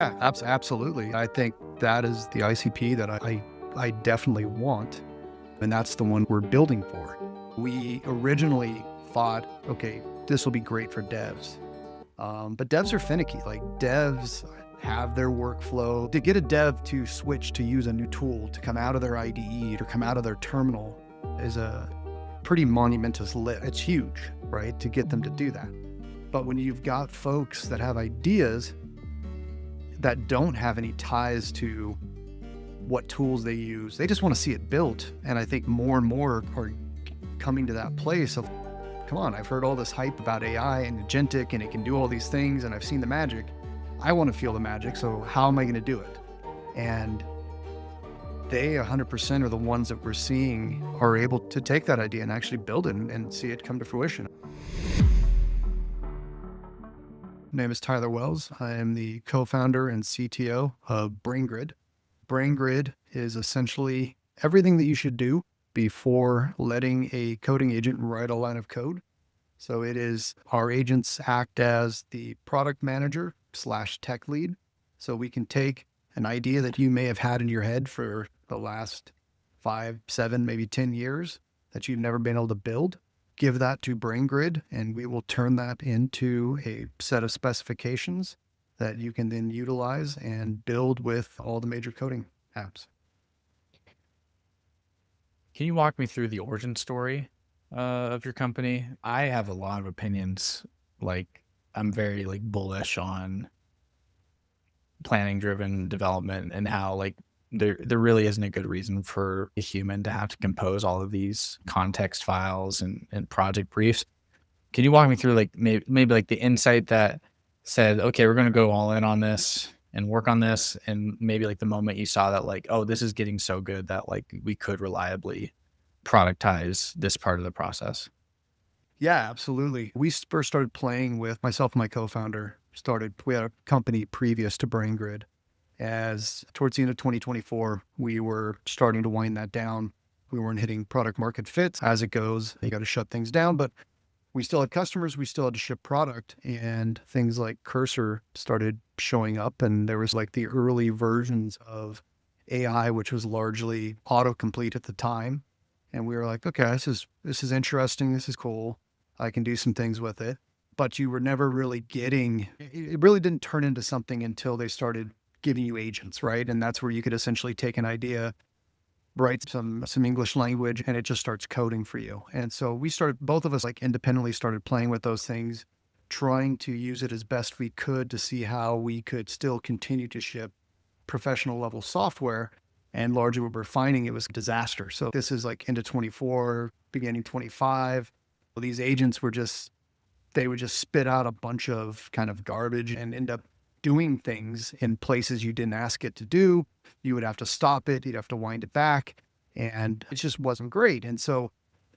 Yeah, absolutely. I think that is the ICP that I definitely want, and that's the one we're building for. We originally thought, okay, this will be great for devs. But devs are finicky. Like devs have their workflow. To get a dev to switch to use a new tool, to come out of their IDE or come out of their terminal is a pretty monumentous lift. It's huge, right? To get them to do that. But when you've got folks that have ideas that don't have any ties to what tools they use, they just want to see it built. And I think more and more are coming to that place of, come on, I've heard all this hype about AI and agentic and it can do all these things and I've seen the magic. I want to feel the magic, so how am I going to do it? And they 100% are the ones that we're seeing are able to take that idea and actually build it and see it come to fruition. My name is Tyler Wells. I am the co-founder and CTO of Braingrid. Braingrid is essentially everything that you should do before letting a coding agent write a line of code. So it is our agents act as the product manager / tech lead. So we can take an idea that you may have had in your head for the last 5, 7, maybe 10 years that you've never been able to build, give that to Braingrid, and we will turn that into a set of specifications that you can then utilize and build with all the major coding apps. Can you walk me through the origin story of your company? I have a lot of opinions. Like, I'm very bullish on planning driven development and how there really isn't a good reason for a human to have to compose all of these context files and project briefs. Can you walk me through maybe like the insight that said, okay, we're going to go all in on this and work on this, and maybe like the moment you saw that oh, this is getting so good that we could reliably productize this part of the process? Yeah, absolutely. We first started playing with myself and my co-founder. We had a company previous to Braingrid. As towards the end of 2024, we were starting to wind that down. We weren't hitting product market fits. As it goes, you got to shut things down, but we still had customers. We still had to ship product, and things like Cursor started showing up. And there was like the early versions of AI, which was largely autocomplete at the time. And we were like, okay, this is interesting. This is cool. I can do some things with it. But you were never really getting, it really didn't turn into something until they started giving you agents, right? And that's where you could essentially take an idea, write some English language, and it just starts coding for you. And so we started, both of us like independently started playing with those things, trying to use it as best we could to see how we could still continue to ship professional level software. And largely what we're finding, it was a disaster. So this is like into 24, beginning 25. These agents were they would just spit out a bunch of kind of garbage and end up doing things in places you didn't ask it to do. You would have to stop it. You'd have to wind it back. And it just wasn't great. And so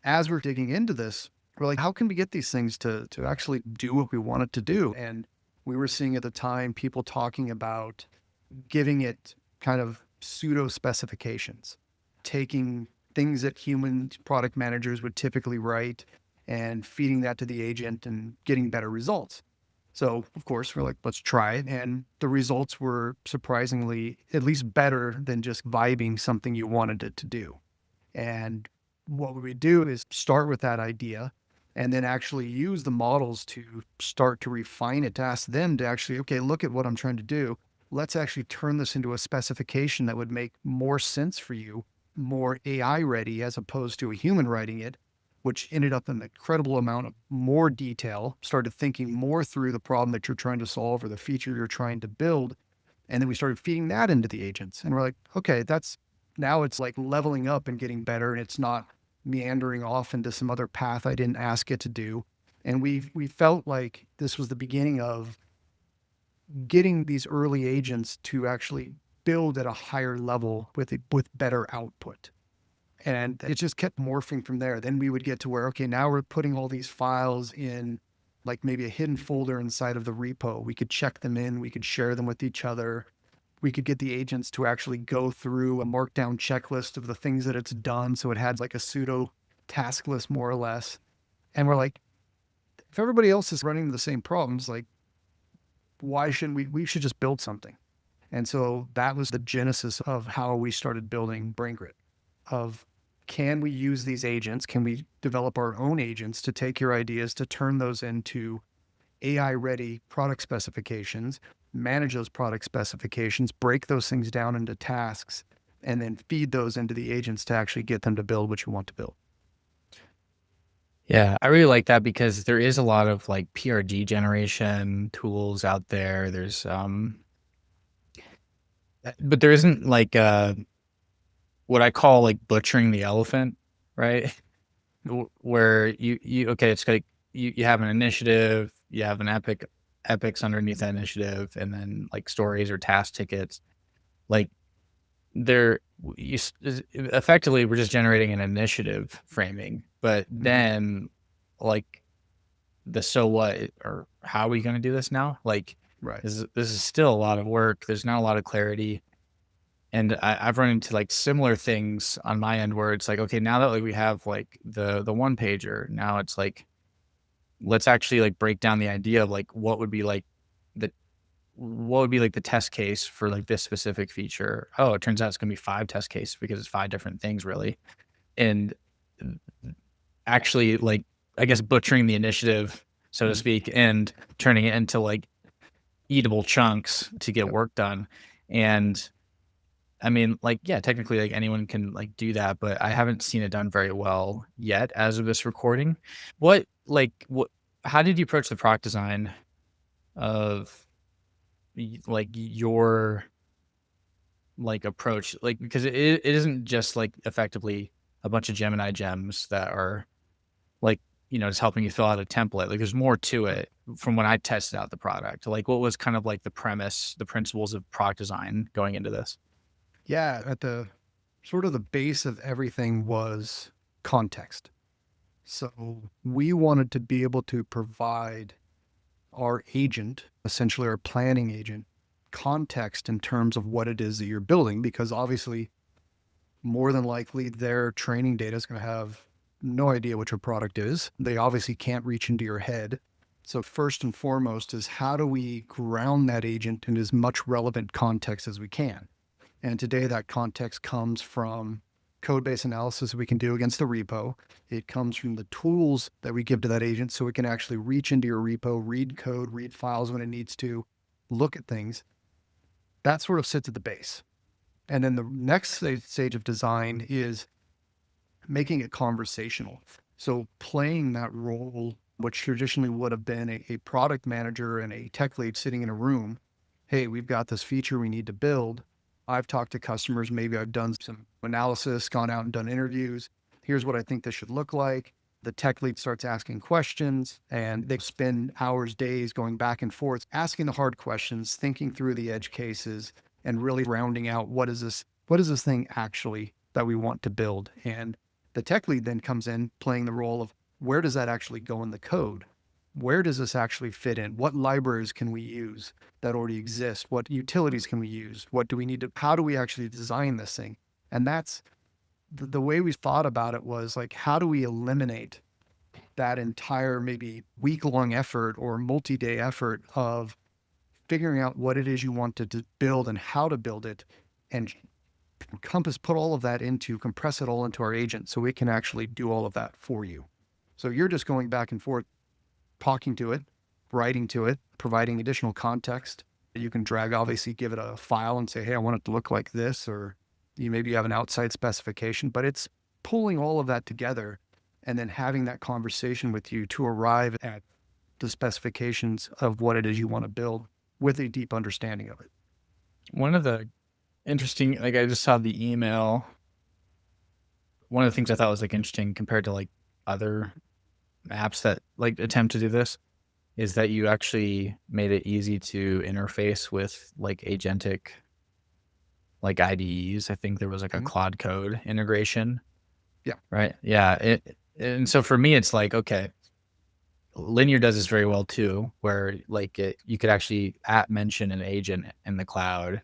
as we're digging into this, we're like, how can we get these things to actually do what we want it to do? And we were seeing at the time people talking about giving it kind of pseudo specifications, taking things that human product managers would typically write and feeding that to the agent and getting better results. So, of course, we're like, let's try it. And the results were surprisingly at least better than just vibing something you wanted it to do. And what we do is start with that idea and then actually use the models to start to refine it, to ask them to actually, okay, look at what I'm trying to do. Let's actually turn this into a specification that would make more sense for you, more AI ready as opposed to a human writing it, which ended up in an incredible amount of more detail, started thinking more through the problem that you're trying to solve or the feature you're trying to build. And then we started feeding that into the agents. And we're like, okay, now it's like leveling up and getting better. And it's not meandering off into some other path I didn't ask it to do. And we felt like this was the beginning of getting these early agents to actually build at a higher level with better output. And it just kept morphing from there. Then we would get to where, okay, now we're putting all these files in like maybe a hidden folder inside of the repo. We could check them in, we could share them with each other. We could get the agents to actually go through a markdown checklist of the things that it's done. So it had like a pseudo task list, more or less. And we're like, if everybody else is running the same problems, like, why shouldn't we should just build something. And so that was the genesis of how we started building Braingrid, of can we use these agents? Can we develop our own agents to take your ideas, to turn those into AI ready product specifications, manage those product specifications, break those things down into tasks, and then feed those into the agents to actually get them to build what you want to build. Yeah, I really like that because there is a lot of like PRD generation tools out there. There's but there isn't like what I call like butchering the elephant, right? Where you okay, it's like you have an initiative, you have an epics underneath that initiative, and then like stories or task tickets. Like they're effectively we're just generating an initiative framing, but then like the so what or how are we going to do this now? Like Right. this is still a lot of work. There's not a lot of clarity. And I've run into like similar things on my end where it's like, okay, now that like we have like the one pager, now it's like let's actually like break down the idea of like the what would be like the test case for like this specific feature. Oh, it turns out it's gonna be 5 test cases because it's 5 different things really. And actually like I guess butchering the initiative, so to speak, and turning it into like eatable chunks to get Yep. work done. And I mean, like, yeah, technically, like anyone can like do that, but I haven't seen it done very well yet as of this recording. What, how did you approach the product design of like your like approach? Like, because it isn't just like effectively a bunch of Gemini gems that are like, just helping you fill out a template. Like, there's more to it from when I tested out the product. Like, what was kind of like the premise, the principles of product design going into this? Yeah. At the sort of the base of everything was context. So we wanted to be able to provide our agent, essentially our planning agent, context in terms of what it is that you're building, because obviously, more than likely, their training data is going to have no idea what your product is. They obviously can't reach into your head. So, first and foremost, is how do we ground that agent in as much relevant context as we can? And today, that context comes from code base analysis we can do against the repo. It comes from the tools that we give to that agent so it can actually reach into your repo, read code, read files when it needs to, look at things. That sort of sits at the base. And then the next stage of design is making it conversational. So playing that role, which traditionally would have been a product manager and a tech lead sitting in a room. Hey, we've got this feature we need to build. I've talked to customers. Maybe I've done some analysis, gone out and done interviews. Here's what I think this should look like. The tech lead starts asking questions and they spend hours, days going back and forth, asking the hard questions, thinking through the edge cases, and really rounding out what is this thing actually that we want to build. And the tech lead then comes in playing the role of where does that actually go in the code? Where does this actually fit in? What libraries can we use that already exist? What utilities can we use? What do we need to, how do we actually design this thing? And that's the way we thought about it was like, how do we eliminate that entire maybe week long effort or multi day effort of figuring out what it is you want to build and how to build it and put all of that into, compress it all into our agent so it can actually do all of that for you. So you're just going back and forth, talking to it, writing to it, providing additional context. You can drag, obviously, give it a file and say, hey, I want it to look like this, or maybe you have an outside specification, but it's pulling all of that together and then having that conversation with you to arrive at the specifications of what it is you want to build with a deep understanding of it. One of the interesting, like I just saw the email. One of the things I thought was like interesting compared to like other apps that like attempt to do this is that you actually made it easy to interface with like agentic like IDEs. I think there was like a Mhm. Claude Code integration, Yeah. right? Yeah. And so for me, it's like, okay, Linear does this very well too, where like you could actually mention an agent in the cloud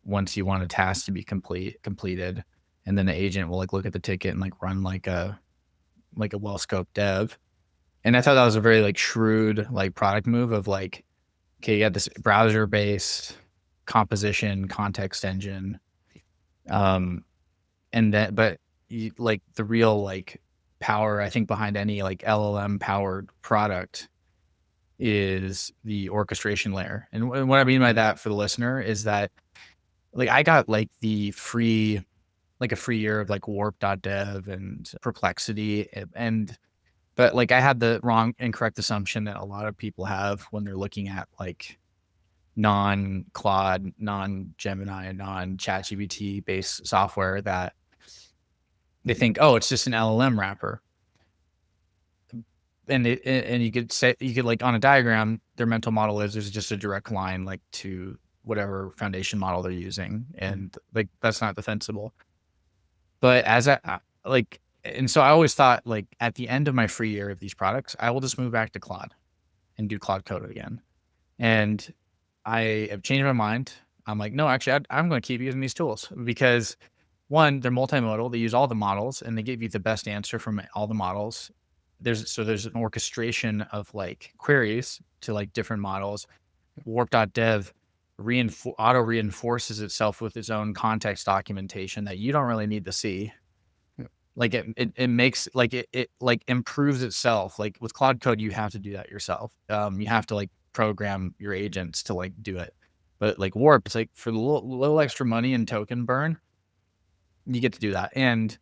once you want a task to be completed, and then the agent will like look at the ticket and like run like a well scoped dev. And I thought that was a very like shrewd like product move of like, okay, you got this browser based composition, context engine, um, and then but like the real like power I think behind any like LLM powered product is the orchestration layer. And what I mean by that for the listener is that like I got like a free year of like warp.dev and perplexity and but like I had the incorrect assumption that a lot of people have when they're looking at like non-Claude, non-Gemini, non-ChatGPT based software that they think, oh, it's just an LLM wrapper. And you could say, you could like on a diagram, their mental model is there's just a direct line like to whatever foundation model they're using. And like, that's not defensible. But and so I always thought like at the end of my free year of these products, I will just move back to Claude and do Claude Code again. And I have changed my mind. I'm like, no, actually, I'm going to keep using these tools because one, they're multimodal. They use all the models and they give you the best answer from all the models. There's an orchestration of like queries to like different models. Warp.dev auto reinforces itself with its own context documentation that you don't really need to see. Yeah. Like it makes like it like improves itself. Like with Claude Code, you have to do that yourself. You have to like program your agents to like do it. But like Warp, it's like for the little extra money and token burn, you get to do that. And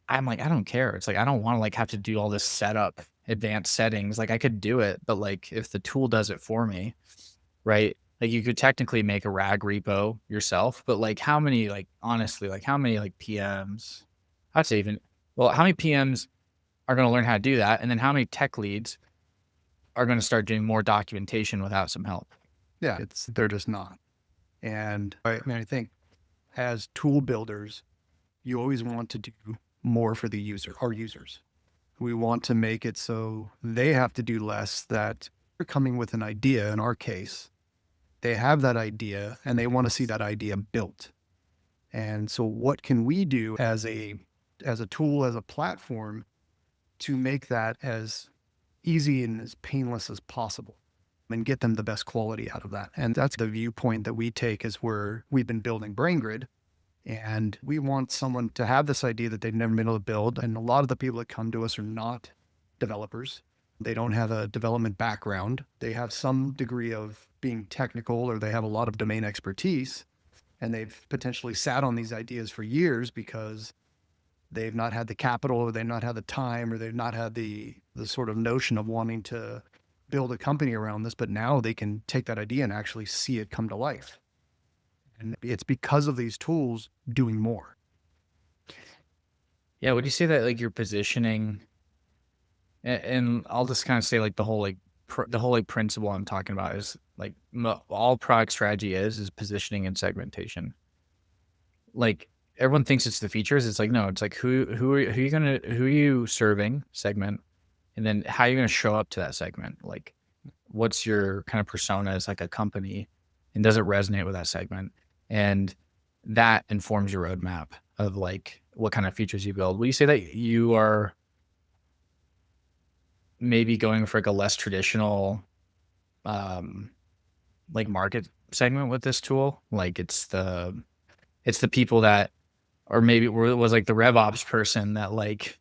I'm like, I don't care. It's like I don't want to like have to do all this setup, advanced settings. Like I could do it, but like if the tool does it for me, right? Like you could technically make a RAG repo yourself, but like how many like honestly, like how many like PMs? I'd say how many PMs are going to learn how to do that, and then how many tech leads are going to start doing more documentation without some help? Yeah, they're just not. And I mean, I think as tool builders, you always want to do more for the user, our users. We want to make it so they have to do less, that they're coming with an idea. In our case, they have that idea and they want to see that idea built. And so what can we do as a tool, as a platform to make that as easy and as painless as possible and get them the best quality out of that? And that's the viewpoint that we take as we've been building Braingrid. And we want someone to have this idea that they've never been able to build. And a lot of the people that come to us are not developers. They don't have a development background. They have some degree of being technical, or they have a lot of domain expertise. And they've potentially sat on these ideas for years because they've not had the capital, or they've not had the time, or they've not had the sort of notion of wanting to build a company around this. But now they can take that idea and actually see it come to life. And it's because of these tools doing more. Yeah, would you say that like your positioning, and I'll just kind of say like the whole like principle I'm talking about is like all product strategy is positioning and segmentation. Like everyone thinks it's the features. It's like no, it's like who are you serving segment, and then how are you gonna show up to that segment. Like what's your kind of persona as like a company, and does it resonate with that segment? And that informs your roadmap of like what kind of features you build. Will you say that you are maybe going for like a less traditional like market segment with this tool? Like it's the people that, or maybe it was like the RevOps person that like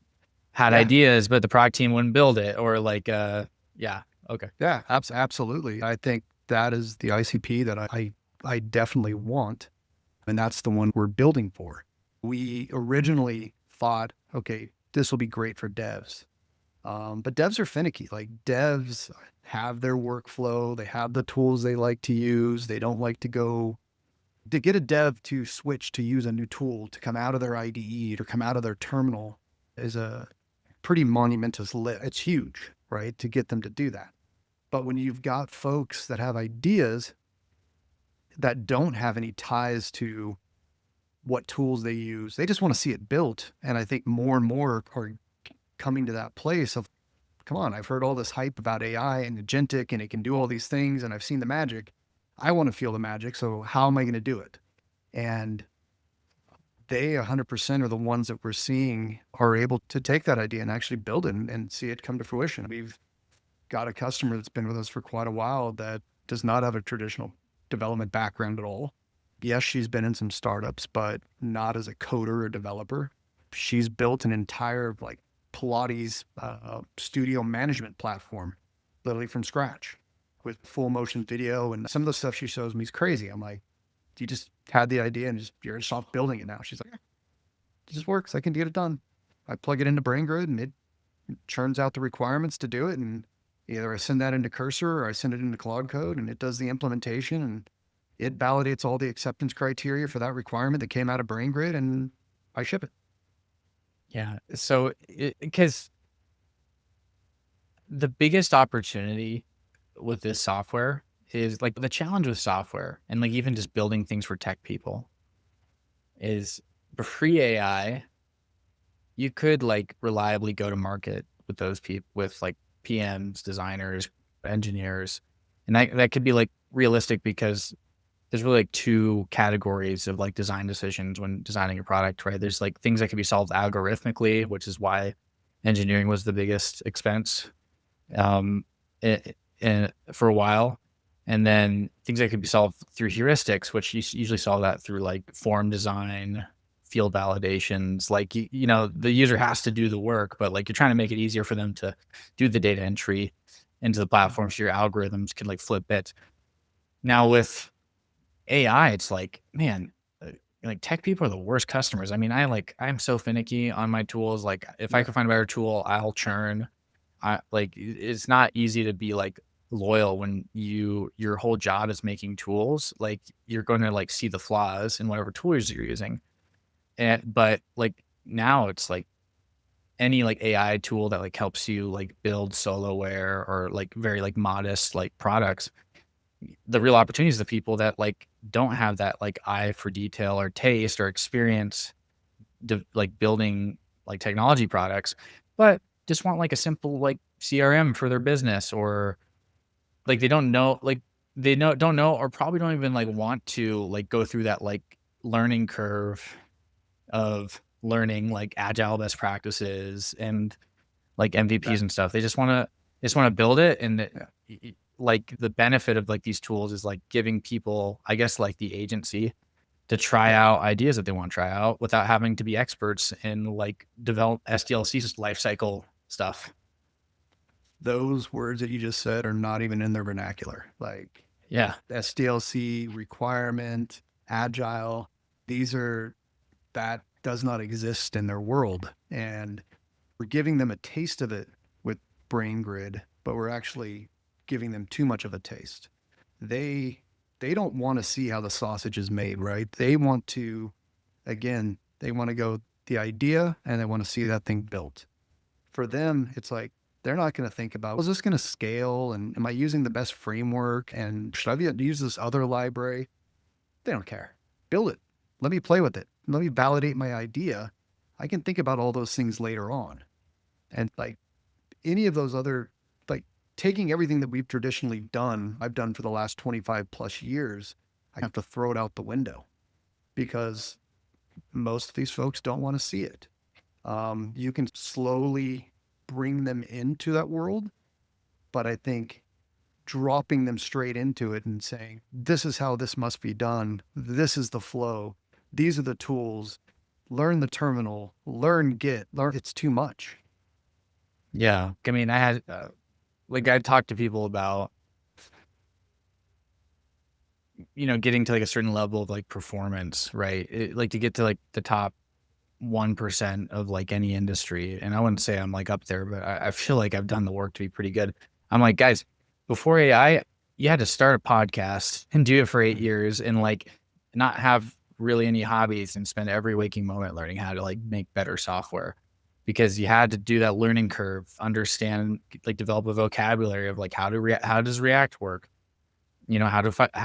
had ideas, but the product team wouldn't build it, or like yeah, okay, yeah, absolutely. I think that is the ICP that I definitely want, and that's the one we're building for. We originally thought, okay, this will be great for devs. But devs are finicky. Like devs have their workflow. They have the tools they like to use. They don't like to get a dev to switch to use a new tool, to come out of their IDE or come out of their terminal, is a pretty monumentous lift. It's huge, right? To get them to do that. But when you've got folks that have ideas that don't have any ties to what tools they use, they just want to see it built. And I think more and more are coming to that place of, come on, I've heard all this hype about AI and agentic, and it can do all these things, and I've seen the magic. I want to feel the magic. So how am I going to do it? And they 100% are the ones that we're seeing are able to take that idea and actually build it and see it come to fruition. We've got a customer that's been with us for quite a while that does not have a traditional development background at all. Yes, she's been in some startups, but not as a coder or developer. She's built an entire like Pilates studio management platform, literally from scratch, with full motion video. And some of the stuff she shows me is crazy. I'm like, you just had the idea and you're just off building it now. She's like, it just works. I can get it done. I plug it into Braingrid and it churns out the requirements to do it. And either I send that into Cursor or I send it into Claude Code and it does the implementation and it validates all the acceptance criteria for that requirement that came out of Braingrid and I ship it. Yeah. So, because the biggest opportunity with this software is like the challenge with software and like even just building things for tech people is pre AI, you could like reliably go to market with those people, with like PMs, designers, engineers. And that could be like realistic because there's really like two categories of like design decisions when designing a product, right? There's like things that can be solved algorithmically, which is why engineering was the biggest expense um, for a while. And then things that could be solved through heuristics, which you usually solve that through like form design, field validations. Like, the user has to do the work, but like you're trying to make it easier for them to do the data entry into the platform so your algorithms can like flip bits. Now with AI, it's like, man, like tech people are the worst customers. I mean, I'm so finicky on my tools. Like if I Yeah. can find a better tool, I'll churn. It's not easy to be like loyal when your whole job is making tools. Like you're going to like see the flaws in whatever tools you're using. But like now it's like any like AI tool that like helps you like build soloware or like very like modest like products. The real opportunity is the people that like don't have that like eye for detail or taste or experience like building like technology products, but just want like a simple like CRM for their business, or like they don't know, like don't know, or probably don't even like want to like go through that like learning curve of learning like agile best practices and like That, MVPs and stuff. They just want to build it. And yeah. like the benefit of like these tools is like giving people, I guess, like the agency to try Yeah. out ideas that they want to try out without having to be experts in like develop SDLC lifecycle stuff. Those words that you just said are not even in their vernacular. Like Yeah. SDLC, requirement, agile, that does not exist in their world. And we're giving them a taste of it with Braingrid, but we're actually giving them too much of a taste. They they don't want to see how the sausage is made, right? They want to go the idea and they want to see that thing built. For them, it's like they're not going to think about, is this going to scale? And am I using the best framework? And should I use this other library? They don't care. Build it. Let me play with it. Let me validate my idea. I can think about all those things later on. And like any of those other, like taking everything that we've traditionally done, I've done for the last 25 plus years, I have to throw it out the window because most of these folks don't want to see it. You can slowly bring them into that world, but I think dropping them straight into it and saying, this is how this must be done, this is the flow, these are the tools, learn the terminal, learn Git, learn, it's too much. Yeah. I mean, I had, like, I talked to people about, getting to like a certain level of like performance, right? Like to get to like the top 1% of like any industry. And I wouldn't say I'm like up there, but I feel like I've done the work to be pretty good. I'm like, guys, before AI, you had to start a podcast and do it for 8 years and like not have really any hobbies and spend every waking moment learning how to like make better software, because you had to do that learning curve, understand, like develop a vocabulary of like how does React work? How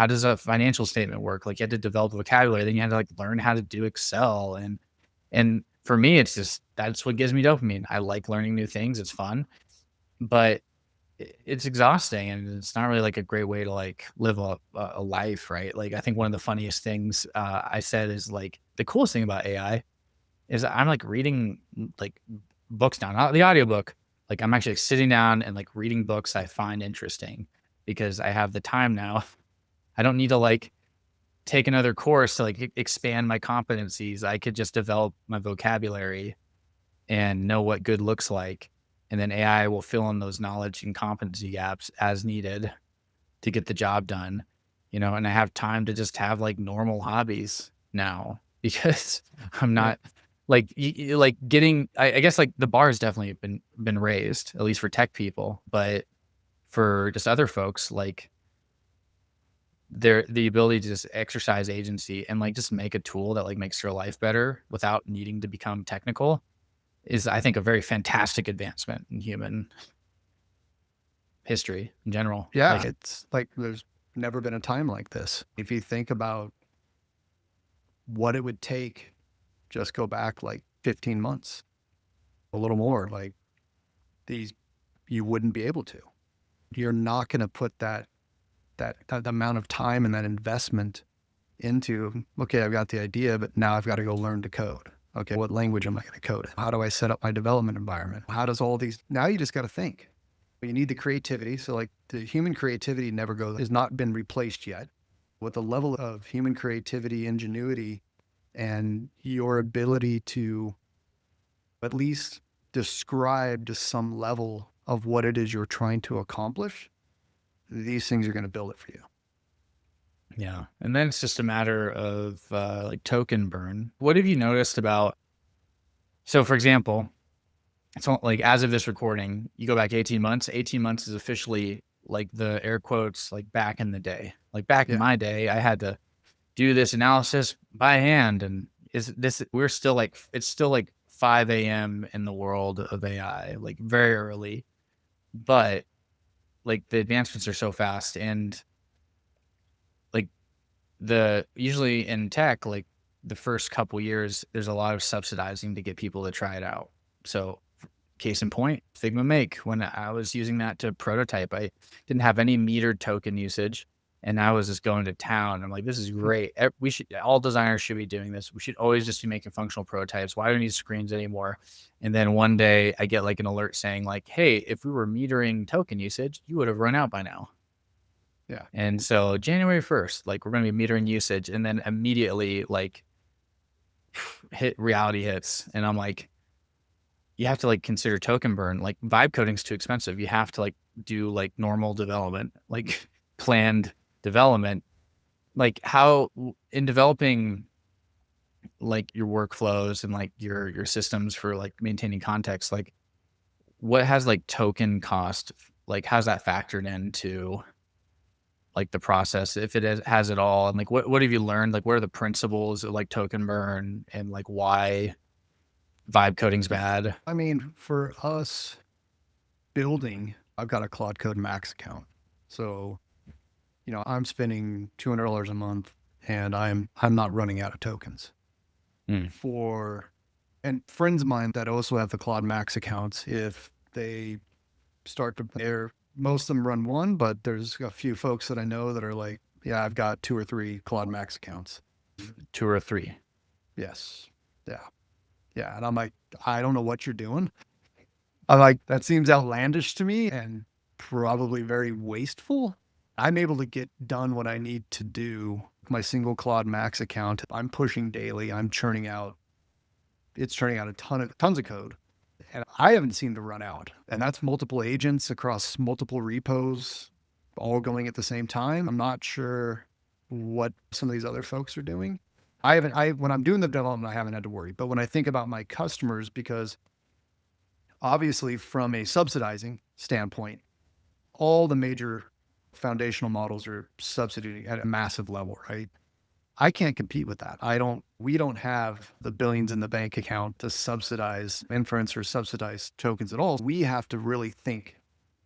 does a financial statement work? Like you had to develop a vocabulary, then you had to like learn how to do Excel. And for me, it's just, that's what gives me dopamine. I like learning new things. It's fun, but it's exhausting and it's not really like a great way to like live a life, right? Like I think one of the funniest things I said is like the coolest thing about AI is I'm like reading like books now, not the audiobook. Like I'm actually like, sitting down and like reading books I find interesting because I have the time now I don't need to like take another course to like expand my competencies. I could just develop my vocabulary and know what good looks like. And then AI will fill in those knowledge and competency gaps as needed to get the job done, and I have time to just have like normal hobbies now because I'm Yeah. not like, like getting, I guess like the bar has definitely been raised, at least for tech people, but for just other folks, like the ability to just exercise agency and like just make a tool that like makes your life better without needing to become technical is, I think, a very fantastic advancement in human history in general. Yeah. Like, It's like there's never been a time like this. If you think about what it would take, just go back like 15 months, a little more, like these, you wouldn't be able to. You're not going to put that amount of time and that investment into, okay, I've got the idea, but now I've got to go learn to code. Okay, what language am I going to code in? How do I set up my development environment? How does all these, now you just got to think. You need the creativity. So like the human creativity never goes, has not been replaced yet. With the level of human creativity, ingenuity, and your ability to at least describe to some level of what it is you're trying to accomplish, these things are going to build it for you. yeah. And then it's just a matter of like token burn. What have you noticed about, so for example, it's like as of this recording, you go back 18 months, 18 months is officially like the air quotes, like back in the day. Like back in Yeah. my day, I had to do this analysis by hand. And we're still like, it's still like 5 a.m. in the world of AI, like very early, but like the advancements are so fast. And like usually in tech, like the first couple years, there's a lot of subsidizing to get people to try it out. So case in point, Figma Make, when I was using that to prototype, I didn't have any metered token usage. And I was just going to town. I'm like, this is great. All designers should be doing this. We should always just be making functional prototypes. Why do we need screens anymore? And then one day I get like an alert saying like, hey, if we were metering token usage, you would have run out by now. Yeah. And so January 1st, like we're going to be metering usage. And then immediately like reality hits. And I'm like, you have to like consider token burn. Like vibe coding's too expensive. You have to like do like normal development, like planned development. Like how in developing like your workflows and like your systems for like maintaining context, like what has like token cost, like how's that factored into like the process, if it has it all? And like what have you learned? Like what are the principles of like token burn and like why vibe coding's bad? I mean, for us building, I've got a Claude Code Max account. So, I'm spending $200 a month and I'm not running out of tokens. Mm. And friends of mine that also have the Claude Max accounts, if they start to, most of them run one, but there's a few folks that I know that are like, yeah, I've got 2 or 3 Claude Max accounts. 2 or 3. Yes. Yeah. Yeah. And I'm like, I don't know what you're doing. I'm like, that seems outlandish to me and probably very wasteful. I'm able to get done what I need to do. My single Claude Max account, I'm pushing daily. It's churning out tons of code. And I haven't seen to run out. And that's multiple agents across multiple repos, all going at the same time. I'm not sure what some of these other folks are doing. When I'm doing the development, I haven't had to worry. But when I think about my customers, because obviously from a subsidizing standpoint, all the major foundational models are subsidizing at a massive level, right? I can't compete with that. We don't have the billions in the bank account to subsidize inference or subsidize tokens at all. We have to really think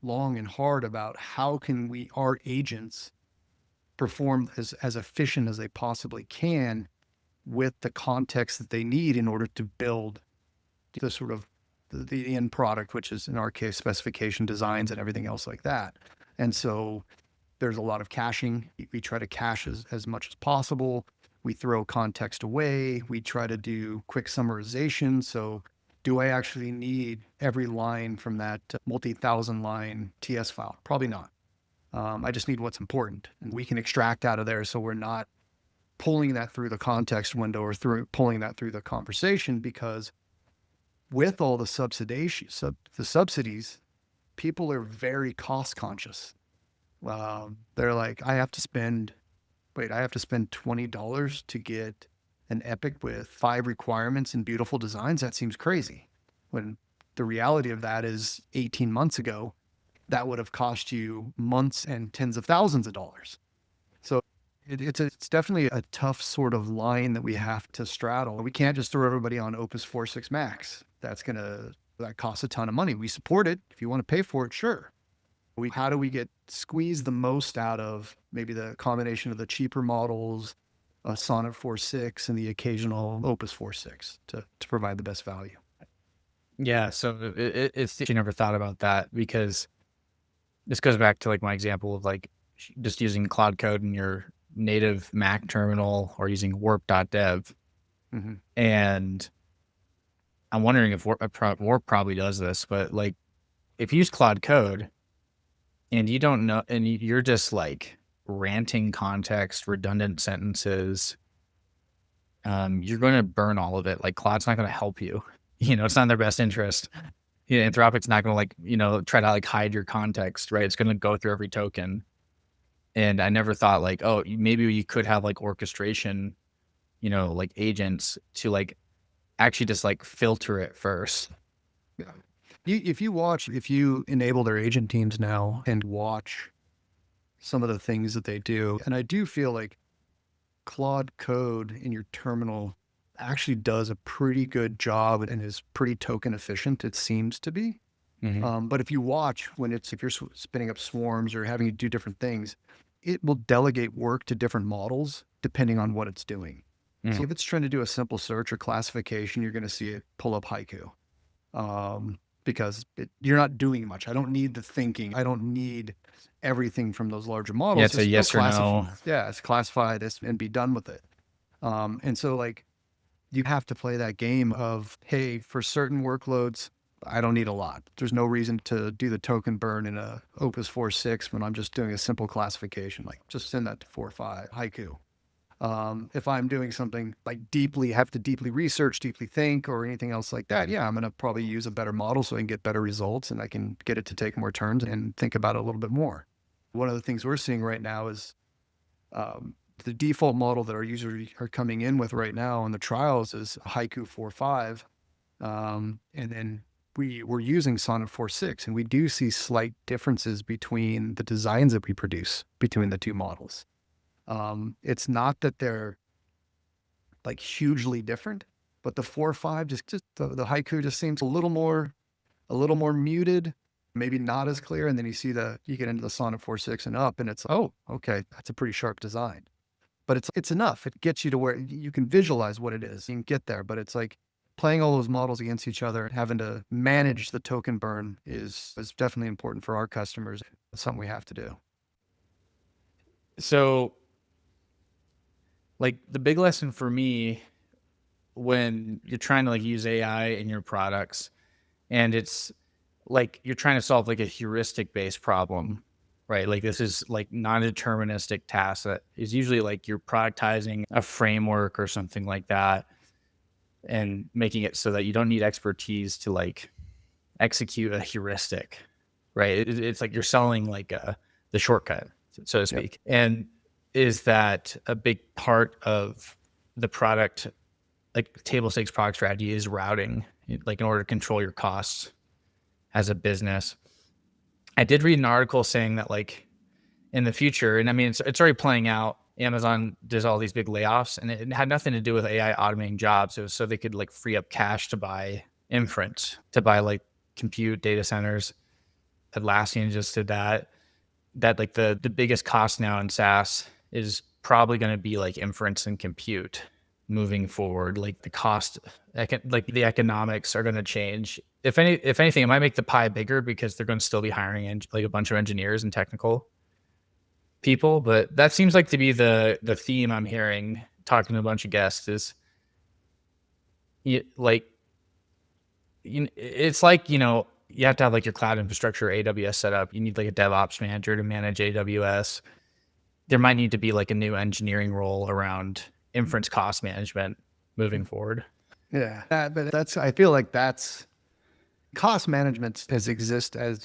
long and hard about how can our agents perform as efficient as they possibly can with the context that they need in order to build the sort of the end product, which is in our case, specification designs and everything else like that. And so there's a lot of caching. We try to cache as much as possible. We throw context away. We try to do quick summarization. So do I actually need every line from that multi-thousand line TS file? Probably not. I just need what's important, and we can extract out of there, so we're not pulling that through the context window or pulling that through the conversation, because with all the subsidies, people are very cost conscious. They're like, I have to spend $20 to get an Epic with 5 requirements and beautiful designs. That seems crazy. When the reality of that is 18 months ago, that would have cost you months and tens of thousands of dollars. So it's definitely a tough sort of line that we have to straddle. We can't just throw everybody on Opus 4.6 Max. That costs a ton of money. We support it. If you want to pay for it, sure. How do we squeeze the most out of maybe the combination of the cheaper models, a Sonnet 4.6 and the occasional Opus 4.6 to provide the best value? Yeah, so it's you never thought about that, because this goes back to like my example of like just using Cloud Code in your native Mac terminal or using warp.dev. Mm-hmm. And I'm wondering if Warp probably does this, but like if you use Cloud Code and you don't know, and you're just like ranting context, redundant sentences, you're going to burn all of it. Like Cloud's not going to help you. It's not in their best interest. Anthropic's not going to like, try to like hide your context, right? It's going to go through every token. And I never thought like, oh, maybe you could have like orchestration, like agents to like actually just like filter it first. Yeah. If you enable their agent teams now and watch some of the things that they do, and I do feel like Claude Code in your terminal actually does a pretty good job and is pretty token efficient, it seems to be. Mm-hmm. But if you watch if you're spinning up swarms or having you do different things, it will delegate work to different models depending on what it's doing. Mm-hmm. So if it's trying to do a simple search or classification, you're going to see it pull up Haiku. Because you're not doing much. I don't need the thinking. I don't need everything from those larger models. Yeah, it's a yes or no. Yeah, it's classify this and be done with it. And so like you have to play that game of, hey, for certain workloads, I don't need a lot. There's no reason to do the token burn in a Opus 4.6 when I'm just doing a simple classification. Like just send that to 4.5 Haiku. If I'm doing something like have to deeply research, deeply think, or anything else like that, yeah, I'm going to probably use a better model so I can get better results and I can get it to take more turns and think about it a little bit more. One of the things we're seeing right now is the default model that our users are coming in with right now in the trials is Haiku 4.5. And then we're using Sonnet 4.6, and we do see slight differences between the designs that we produce between the two models. It's not that they're like hugely different, but the 4.5 just the Haiku just seems a little more muted, maybe not as clear. And then you get into the Sonnet 4.6 and up, and it's, oh, okay, that's a pretty sharp design. But it's enough. It gets you to where you can visualize what it is. You can get there, but it's like playing all those models against each other and having to manage the token burn is definitely important for our customers. It's something we have to do. So like the big lesson for me when you're trying to like use AI in your products, and it's like you're trying to solve like a heuristic based problem, right? Like this is like non-deterministic tasks that is usually like you're productizing a framework or something like that and making it so that you don't need expertise to like execute a heuristic, right? It's like you're selling like the shortcut, so to speak. Yep. And is that a big part of the product, like table stakes product strategy, is routing, like in order to control your costs as a business. I did read an article saying that like in the future, and I mean, it's already playing out. Amazon does all these big layoffs, and it had nothing to do with AI automating jobs. It was so they could like free up cash to buy inference, to buy like compute data centers. Atlassian just did that. That like the biggest cost now in SaaS is probably going to be like inference and compute moving forward. Like the cost, like the economics are going to change. If anything, it might make the pie bigger because they're going to still be hiring like a bunch of engineers and technical people. But that seems like to be the theme I'm hearing talking to a bunch of guests is it's like, you have to have like your cloud infrastructure, AWS set up. You need like a DevOps manager to manage AWS. There might need to be like a new engineering role around inference cost management moving forward. Yeah. But I feel like that's cost management has existed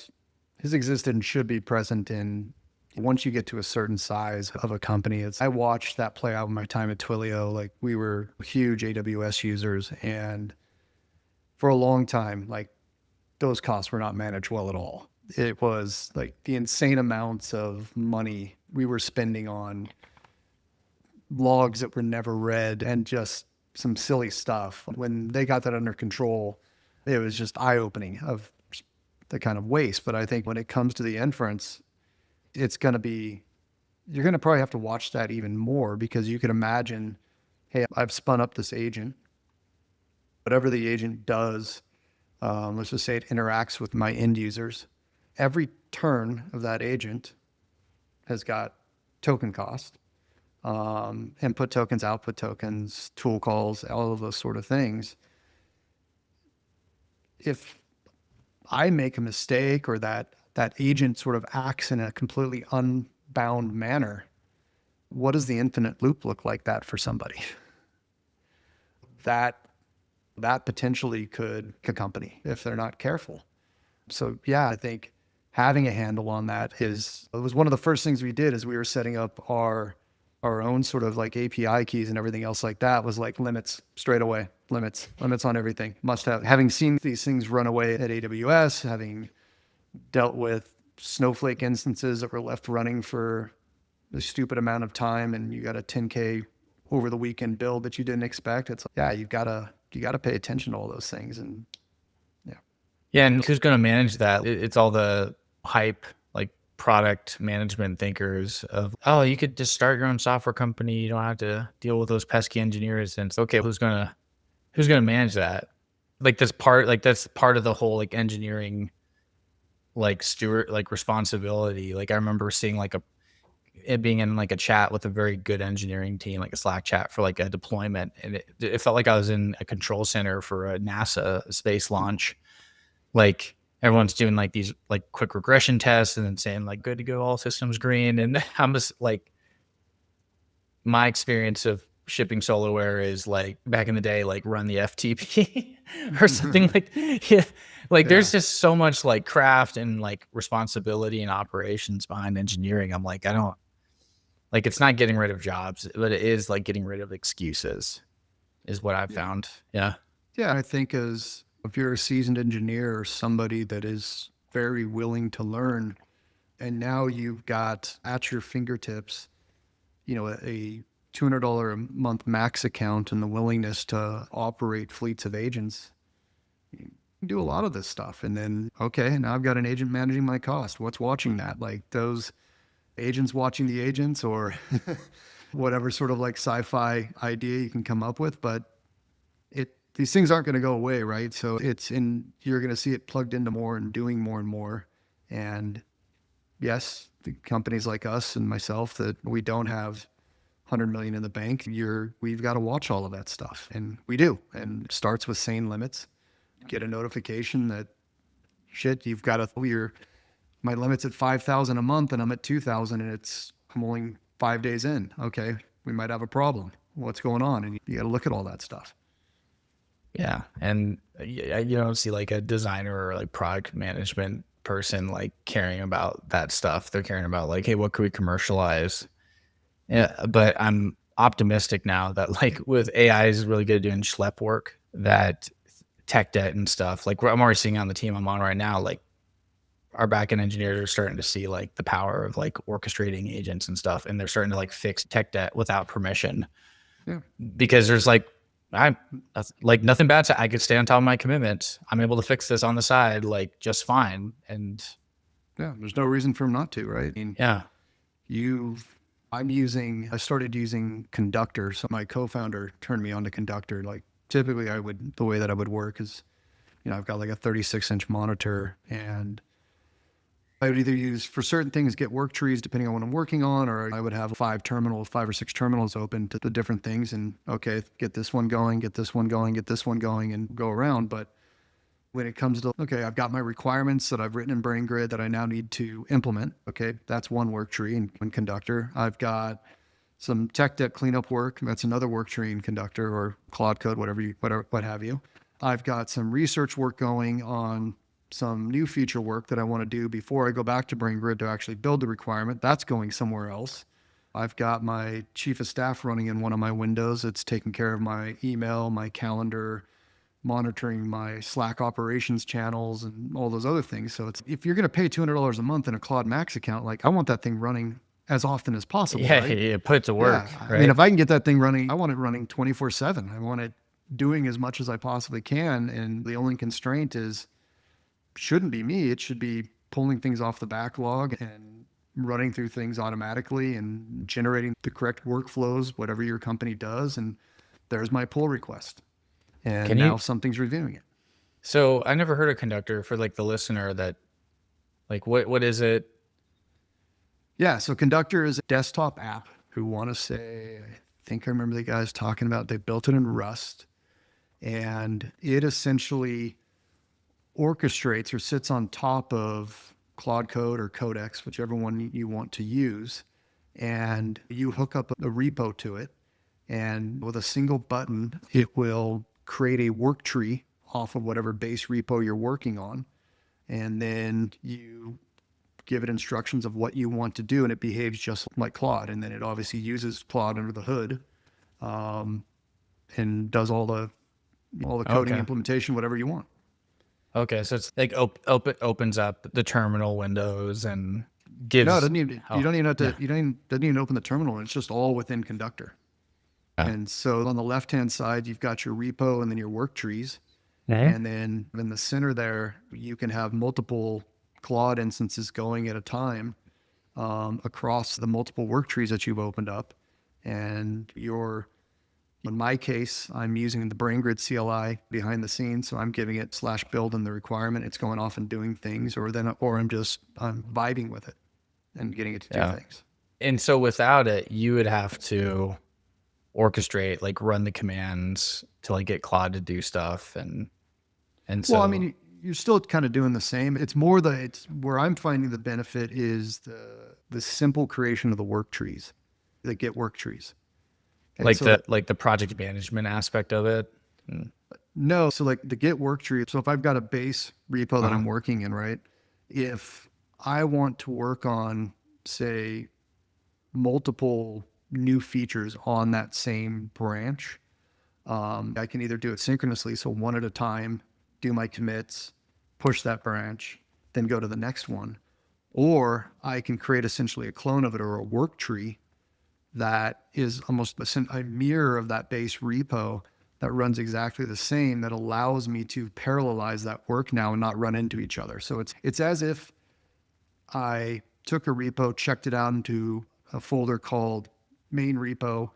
and should be present in once you get to a certain size of a company. I watched that play out in my time at Twilio. Like we were huge AWS users, and for a long time, like those costs were not managed well at all. It was like the insane amounts of money we were spending on logs that were never read and just some silly stuff. When they got that under control, it was just eye-opening of the kind of waste. But I think when it comes to the inference, it's going to be, you're going to probably have to watch that even more, because you can imagine, hey, I've spun up this agent. Whatever the agent does, let's just say it interacts with my end users. Every turn of that agent has got token cost, input tokens, output tokens, tool calls, all of those sort of things. If I make a mistake, or that agent sort of acts in a completely unbound manner, what does the infinite loop look like that for somebody? That potentially could kill a company if they're not careful. So yeah, I think having a handle on that it was one of the first things we did as we were setting up our own sort of like API keys and everything else like that, was like limits straight away, limits on everything. Must have, having seen these things run away at AWS, having dealt with Snowflake instances that were left running for a stupid amount of time, and you got a 10K over the weekend build that you didn't expect. It's like, yeah, you gotta pay attention to all those things. And Yeah, and who's going to manage that? It's all the hype, like product management thinkers of, oh, you could just start your own software company. You don't have to deal with those pesky engineers. And it's okay, who's gonna manage that? That's part of the whole like engineering, like steward, like responsibility. Like I remember seeing like it being in like a chat with a very good engineering team, like a Slack chat for like a deployment, and it felt like I was in a control center for a NASA space launch. Like everyone's doing like these like quick regression tests and then saying like good to go, all systems green. And I'm just like, my experience of shipping soloware is like back in the day, like run the FTP or something like, yeah, like there's just so much like craft and like responsibility and operations behind engineering. I'm like, I don't like, it's not getting rid of jobs, but it is like getting rid of excuses is what I've found. Yeah. Yeah, I think if you're a seasoned engineer or somebody that is very willing to learn, and now you've got at your fingertips, a $200 a month max account and the willingness to operate fleets of agents, you can do a lot of this stuff. And then, okay, now I've got an agent managing my cost. What's watching that? Like those agents watching the agents, or whatever sort of like sci-fi idea you can come up with. But these things aren't going to go away, right? So you're going to see it plugged into more and doing more and more. And yes, the companies like us and myself that we don't have 100 million in the bank, we've got to watch all of that stuff. And we do. And it starts with sane limits. Get a notification that shit, my limit's at 5,000 a month and I'm at 2,000 and I'm only 5 days in. Okay, we might have a problem. What's going on? And you got to look at all that stuff. Yeah. And you don't see like a designer or like product management person like caring about that stuff. They're caring about like, hey, what could we commercialize? Yeah. But I'm optimistic now that like with AI is really good at doing schlep work, that tech debt and stuff, like I'm already seeing on the team I'm on right now, like our backend engineers are starting to see like the power of like orchestrating agents and stuff. And they're starting to like fix tech debt without permission. Yeah. Because there's like, that's like nothing bad. I could stay on top of my commitments. I'm able to fix this on the side, like just fine. And yeah, there's no reason for them not to, right? I mean, yeah, I started using Conductor. So my co-founder turned me on to Conductor. Like typically the way that I would work is, I've got like a 36-inch monitor, and I would either use for certain things, get work trees depending on what I'm working on, or I would have 5 or 6 terminals open to the different things, and okay, get this one going, get this one going, get this one going, and go around. But When it comes to, okay, I've got my requirements that I've written in Braingrid that I now need to implement. Okay, that's one work tree in Conductor. I've got some tech debt cleanup work. That's another work tree in Conductor or Claude Code, whatever, what have you. I've got some research work going on some new feature work that I want to do before I go back to Braingrid to actually build the requirement. That's going somewhere else. I've got my chief of staff running in one of my windows. It's taking care of my email, my calendar, monitoring my Slack operations channels and all those other things. So it's, if you're going to pay $200 a month in a Claude Max account, like I want that thing running as often as possible, Yeah, right? you put it to work, Yeah. I mean, right? if I can get that thing running, I want it running 24/7. I want it doing as much as I possibly can. And the only constraint is, shouldn't be me. It should be pulling things off the backlog and running through things automatically and generating the correct workflows, whatever your company does. And there's my pull request. And Can you? now something's reviewing it. So I never heard of Conductor for like the listener that, like, what is it? Yeah. So Conductor is a desktop app who want to say, I think I remember the guys talking about, they built it in Rust, and it essentially orchestrates or sits on top of Claude Code or Codex, whichever one you want to use. And you hook up a repo to it. And with a single button, it will create a work tree off of whatever base repo you're working on. And then you give it instructions of what you want to do, and it behaves just like Claude. And then it obviously uses Claude under the hood, and does all the coding Okay. implementation, whatever you want. Okay. So it's like opens up the terminal windows and No, it gives. doesn't even. You Oh, don't even have yeah. to. You don't even, doesn't even open the terminal. It's just all within Conductor. Oh. And so on the left-hand side, you've got your repo and then your work trees. Mhm. And then in the center there, you can have multiple Claude instances going at a time, across the multiple work trees that you've opened up. And in my case, I'm using the Braingrid CLI behind the scenes. So I'm giving it /build in the requirement. It's going off and doing things, or I'm vibing with it and getting it to do Yeah. things. And so without it, you would have to orchestrate, like run the commands to like get Claude to do stuff, and Well, I so mean, you're still kind of doing the same. It's more it's where I'm finding the benefit is the simple creation of the work trees, the Git work trees. And so like the project management aspect of it. Mm. no, so like the Git work tree. So if I've got a base repo that Uh-huh. I'm working in, right? If I want to work on, say, multiple new features on that same branch, I can either do it synchronously, so one at a time, do my commits, push that branch, then go to the next one. Or I can create essentially a clone of it or a work tree that is almost a mirror of that base repo that runs exactly the same, that allows me to parallelize that work now and not run into each other. So it's as if I took a repo, checked it out into a folder called main repo,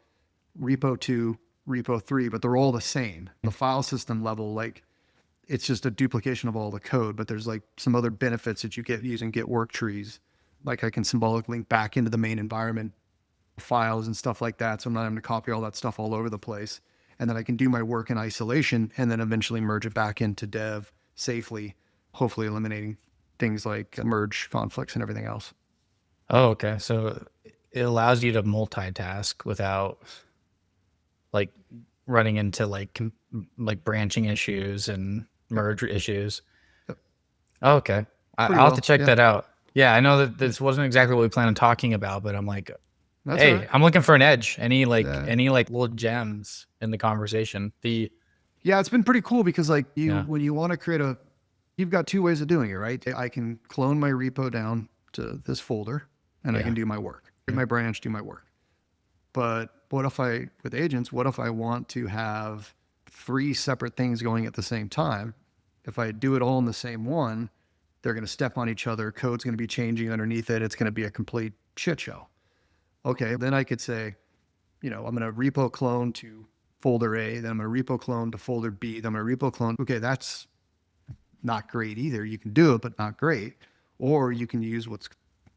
repo 2, repo 3, but they're all the same. The file system level, like, it's just a duplication of all the code, but there's like some other benefits that you get using Git work trees. Like I can symbolic link back into the main environment files and stuff like that. So I'm not having to copy all that stuff all over the place. And then I can do my work in isolation and then eventually merge it back into dev safely, hopefully eliminating things like merge conflicts and everything else. Oh, okay. So it allows you to multitask without like running into like branching issues and merge issues. Oh, okay. Pretty I'll have to well. check Yeah. that out. Yeah, I know that Yeah. this wasn't exactly what we planned on talking about, but I'm like, That's all hey, right. I'm looking for an edge. Yeah. Any like little gems in the conversation. Yeah. It's been pretty cool because like Yeah. when you want to create you've got two ways of doing it, right? I can clone my repo down to this folder and I Yeah. can do my work, my branch, do my work. But with agents, what if I want to have three separate things going at the same time? If I do it all in the same one, they're going to step on each other. Code's going to be changing underneath it. It's going to be a complete shit show. Okay, then I could say, I'm going to repo clone to folder A, then I'm going to repo clone to folder B, then I'm going to repo clone. Okay, that's not great either. You can do it, but not great. Or you can use what's,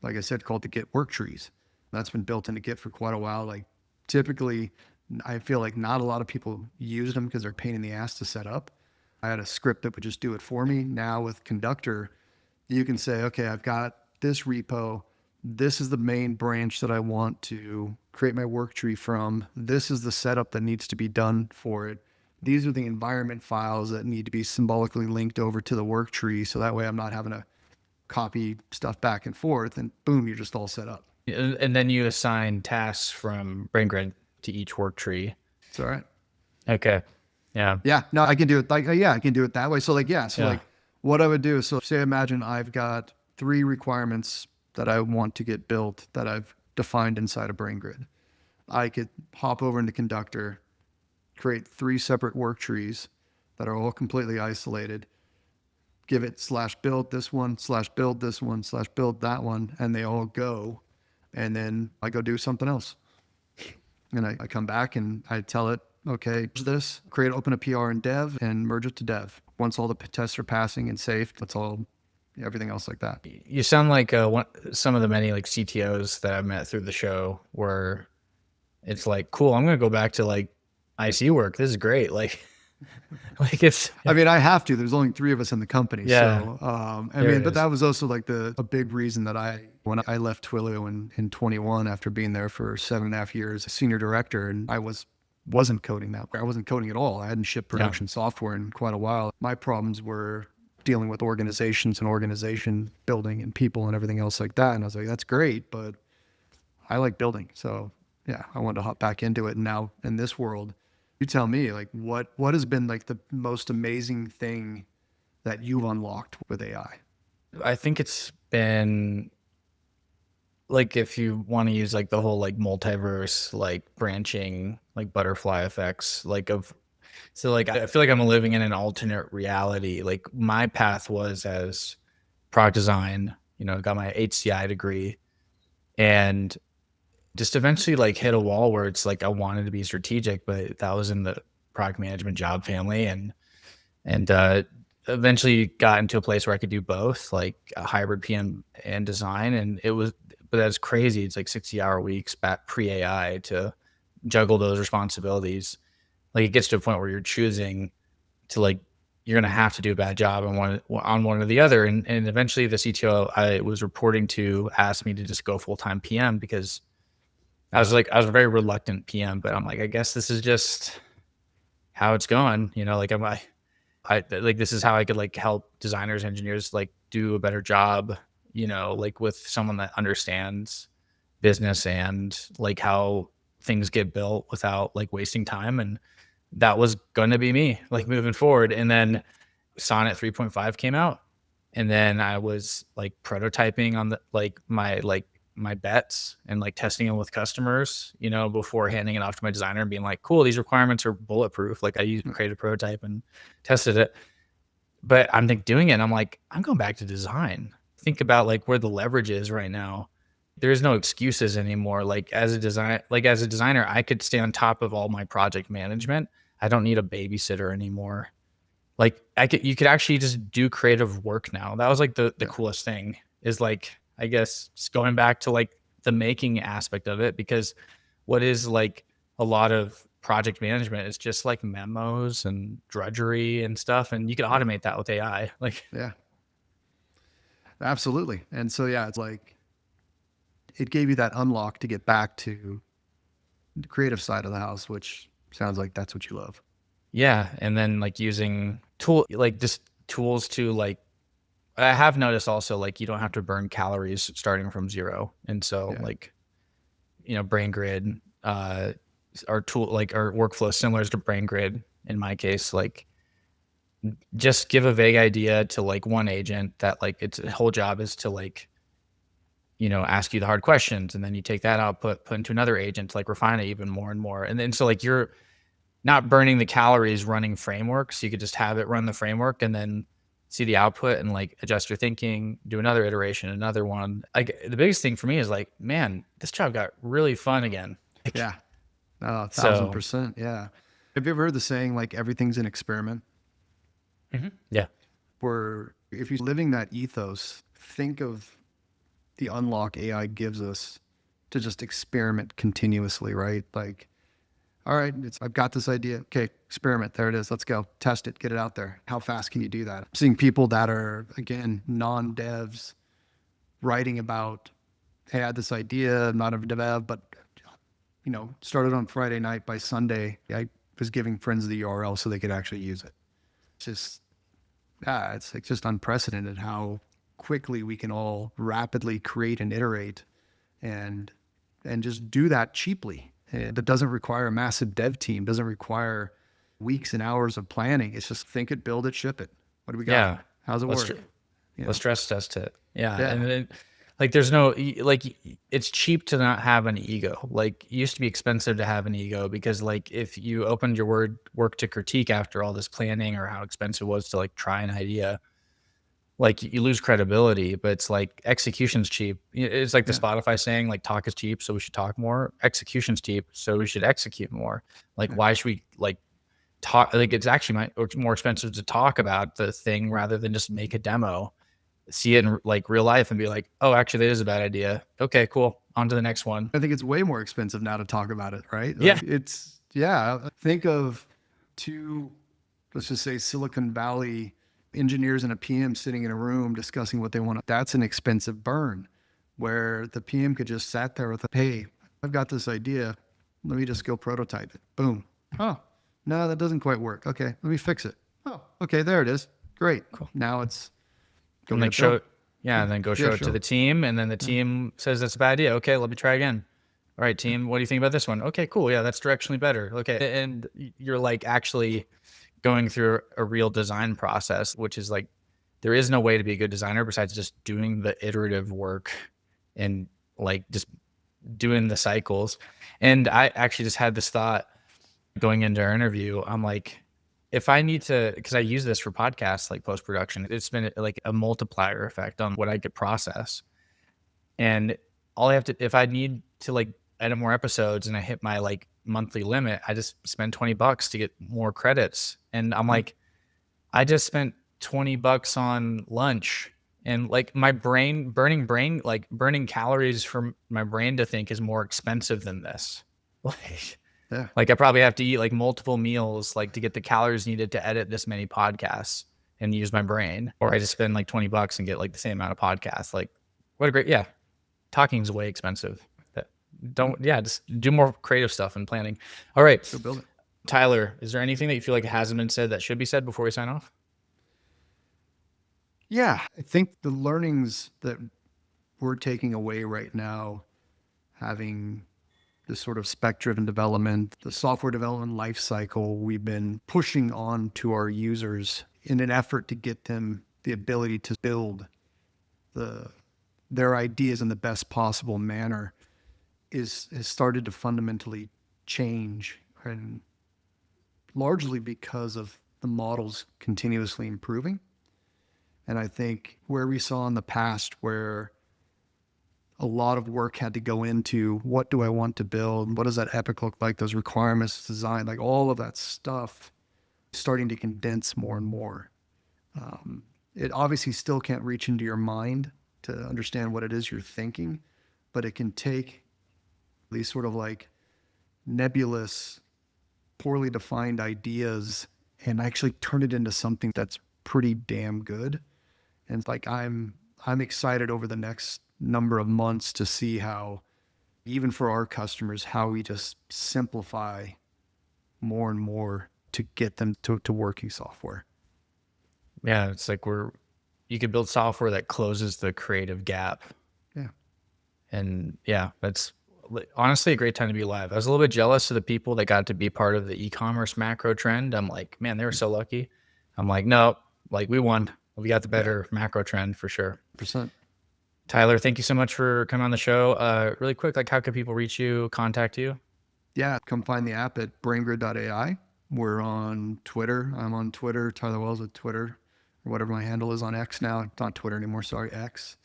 like I said, called the Git work trees. That's been built into Git for quite a while. Like typically, I feel like not a lot of people use them because they're a pain in the ass to set up. I had a script that would just do it for me. Now with Conductor, you can say, okay, I've got this repo. This is the main branch that I want to create my work tree from. This is the setup that needs to be done for it. These are the environment files that need to be symbolically linked over to the work tree. So that way I'm not having to copy stuff back and forth, and boom, you're just all set up. And then you assign tasks from Braingrid to each work tree. It's all right. Okay. Yeah. Yeah, no, I can do it like, yeah, I can do it that way. So like, yeah, so Yeah. like what I would do is, so say, imagine I've got 3 requirements that I want to get built that I've defined inside of Braingrid. I could hop over into Conductor, create 3 separate work trees that are all completely isolated, give it /build this one, /build this one, /build that one, and they all go. And then I go do something else. And I come back and I tell it, okay, this, open a PR in dev and merge it to dev. Once all the tests are passing and safe, that's all, everything else like that. You sound like some of the many like CTOs that I've met through the show where it's like, cool, I'm going to go back to like IC work. This is great. Like it's, I mean, I have to, there's only 3 of us in the company. Yeah. So, I mean, but that was also like a big reason that when I left Twilio in 21, after being there for 7.5 years, a senior director, and I wasn't coding that. I wasn't coding at all. I hadn't shipped production software in quite a while. My problems were dealing with organizations and organization building and people and everything else like that. And I was like, that's great, but I like building. So yeah, I wanted to hop back into it. And now in this world, you tell me, like, what has been like the most amazing thing that you've unlocked with AI? I think it's been like, if you want to use like the whole like multiverse, like branching, like butterfly effects, like so like I feel like I'm living in an alternate reality. Like my path was as product design, got my HCI degree, and just eventually like hit a wall where it's like I wanted to be strategic, but that was in the product management job family, and eventually got into a place where I could do both, like a hybrid PM and design. And but that's crazy. It's like 60-hour weeks back pre-AI to juggle those responsibilities. Like it gets to a point where you're choosing to like, you're going to have to do a bad job on one or the other. And eventually the CTO I was reporting to asked me to just go full-time PM, because I was a very reluctant PM, but I'm like, I guess this is just how it's going. Like I like, this is how I could like help designers, engineers like do a better job, like with someone that understands business and like how things get built without like wasting time. And that was going to be me like moving forward. And then Sonnet 3.5 came out, and then I was like prototyping on my bets and like testing them with customers, before handing it off to my designer and being like, cool, these requirements are bulletproof. Like I created a prototype and tested it. But I'm like doing it, and I'm like, I'm going back to design. Think about like where the leverage is right now. There's no excuses anymore. Like as a designer, I could stay on top of all my project management. I don't need a babysitter anymore. Like you could actually just do creative work now. That was like the coolest thing, is like, I guess just going back to like the making aspect of it, because what is like a lot of project management is just like memos and drudgery and stuff. And you can automate that with AI. Like, Yeah, absolutely. And so, yeah, it's like, it gave you that unlock to get back to the creative side of the house, which sounds like that's what you love. yeah. And then like using just tools to like, I have noticed also like you don't have to burn calories starting from zero. And so like, Braingrid, our tool, like our workflow similar to Braingrid in my case, like just give a vague idea to like one agent that like its whole job is to like, ask you the hard questions. And then you take that output, put into another agent to like refine it even more and more. And then so like you're not burning the calories running frameworks. You could just have it run the framework and then see the output and like adjust your thinking, do another iteration, another one. Like the biggest thing for me is like, man, this job got really fun again. Like, Yeah. 1,000%. Yeah. Have you ever heard the saying, like, everything's an experiment? Yeah. Where if you're living that ethos, think of the unlock AI gives us to just experiment continuously, right? Like, All right, I've got this idea. Okay, experiment. There it is. Let's go. Test it. Get it out there. How fast can you do that? I'm seeing people that are, again, non-devs writing about, hey, I had this idea. I'm not a dev, but, started on Friday night. By Sunday, I was giving friends the URL so they could actually use it. It's just, it's like just unprecedented how quickly we can all rapidly create and iterate and just do that cheaply. That doesn't require a massive dev team, doesn't require weeks and hours of planning. It's just think it, build it, ship it. What do we got? Yeah. How's it work? Let's stress test it. Yeah. Yeah. And then, like, there's no, like, it's cheap to not have an ego. Like, it used to be expensive to have an ego because, like, if you opened your work to critique after all this planning or how expensive it was to, like, try an idea, like, you lose credibility. But it's like execution's cheap. It's like the Spotify saying, like, talk is cheap, so we should talk more. Execution's cheap, so we should execute more. Like, why should we, like, talk? Like, it's actually more expensive to talk about the thing rather than just make a demo, see it in, like, real life and be like, oh, actually that is a bad idea. Okay, cool. On to the next one. I think it's way more expensive now to talk about it, right? Yeah. Think of two, let's just say Silicon Valley engineers and a PM sitting in a room discussing what they want. That's an expensive burn where the PM could just sat there with hey, I've got this idea. Let me just go prototype it. Boom. Oh, no, that doesn't quite work. Okay, let me fix it. Oh, okay, there it is. Great. Cool. Now it's go and, like, show it. Yeah, and then go show it to the team, and then the team says that's a bad idea. Okay, let me try again. All right, team, what do you think about this one? Okay, cool. Yeah, that's directionally better. Okay, and you're, like, actually going through a real design process, which is, like, there is no way to be a good designer besides just doing the iterative work and, like, just doing the cycles. And I actually just had this thought going into our interview. I'm like, if I need to, because I use this for podcasts, like post-production, it's been like a multiplier effect on what I could process. And all I have to, if I need to, like, edit more episodes and I hit my, like, monthly limit, I just spend $20 to get more credits. And I'm like, I just spent $20 on lunch, and, like, my brain, burning calories for my brain to think is more expensive than this. Like, I probably have to eat, like, multiple meals, like, to get the calories needed to edit this many podcasts and use my brain. Or I just spend, like, $20 and get, like, the same amount of podcasts. Like, what a great, talking is way expensive. Just do more creative stuff and planning. All right. Go build it. Tyler, is there anything that you feel like hasn't been said that should be said before we sign off? Yeah, I think the learnings that we're taking away right now, having this sort of spec-driven development, the software development life cycle, we've been pushing on to our users in an effort to get them the ability to build their ideas in the best possible manner has started to fundamentally change, and largely because of the models continuously improving. And I think where we saw in the past where a lot of work had to go into what do I want to build? What does that epic look like? Those requirements, design, like all of that stuff starting to condense more and more. It obviously still can't reach into your mind to understand what it is you're thinking, but it can take these sort of like nebulous, poorly defined ideas and actually turn it into something that's pretty damn good. And it's like, I'm excited over the next number of months to see how, even for our customers, how we just simplify more and more to get them to working software. Yeah, it's like you could build software that closes the creative gap. Yeah. And that's honestly a great time to be alive. I was a little bit jealous of the people that got to be part of the e-commerce macro trend. I'm like, man, they were so lucky. I'm like, no, like, we won. We got the better macro trend for sure. %. Tyler, thank you so much for coming on the show. Really quick, like, how can people reach you, contact you? Yeah, come find the app at Braingrid.ai. We're on Twitter. I'm on Twitter. Tyler Wells at Twitter, or whatever my handle is on X now. It's not Twitter anymore. Sorry, X.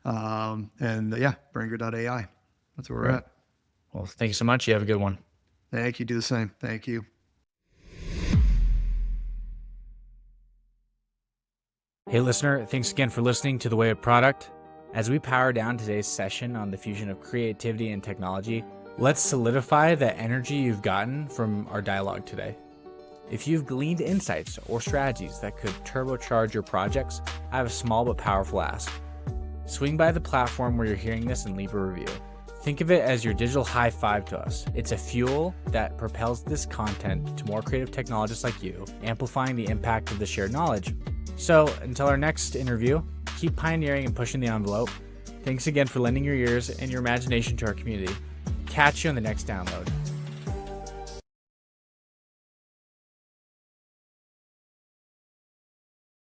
Braingrid.ai. That's where we're at. Well, thank you so much. You have a good one. Thank you. Do the same. Thank you. Hey, listener, thanks again for listening to The Way of Product. As we power down today's session on the fusion of creativity and technology, Let's solidify the energy you've gotten from our dialogue today. If you've gleaned insights or strategies that could turbocharge your projects, I have a small but powerful ask. Swing by the platform where you're hearing this and leave a review. Think of it as your digital high five to us. It's a fuel that propels this content to more creative technologists like you, amplifying the impact of the shared knowledge. So until our next interview, keep pioneering and pushing the envelope. Thanks again for lending your ears and your imagination to our community. Catch you on the next download.